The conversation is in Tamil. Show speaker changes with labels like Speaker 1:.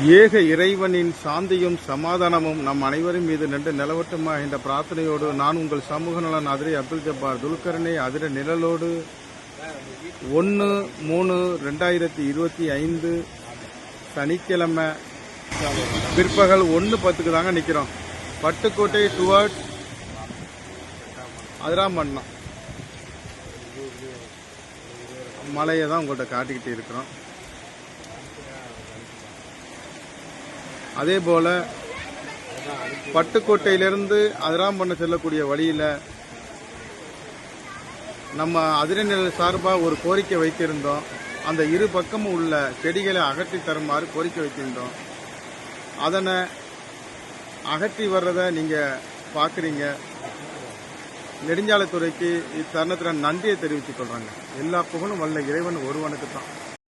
Speaker 1: ஏக இறைவனின் சாந்தியும் சமாதானமும் நம் அனைவரும் மீது நின்று நிலவட்டுமா என்ற பிரார்த்தனையோடு நான் உங்கள் சமூக நலன் அதிரை அப்துல் ஜப்பார் துல்கர்னே அதிர நிழலோடு 1/3/2025 சனிக்கிழமை பிற்பகல் 1:10 தாங்க நிற்கிறோம். பட்டுக்கோட்டை டுவர்ட்ஸ் அதிராம்பட்டினம் மலையை தான் உங்கள்கிட்ட காட்டிக்கிட்டு இருக்கிறோம். அதே போல் பட்டுக்கோட்டையிலிருந்து அதிராம்பட்டினம் செல்லக்கூடிய வழியில் நம்ம அதிரநிழல் சார்பாக ஒரு கோரிக்கை வைத்திருந்தோம். அந்த இரு பக்கமும் உள்ள செடிகளை அகற்றி தருமாறு கோரிக்கை வைத்திருந்தோம். அதனை அகற்றி வர்றதை நீங்கள் பார்க்குறீங்க. நெடுஞ்சாலைத்துறைக்கு இத்தருணத்தில் நன்றியை தெரிவித்துக் கொள்கிறாங்க. எல்லா புகழும் வல்ல இறைவன் ஒருவனுக்கு தான்.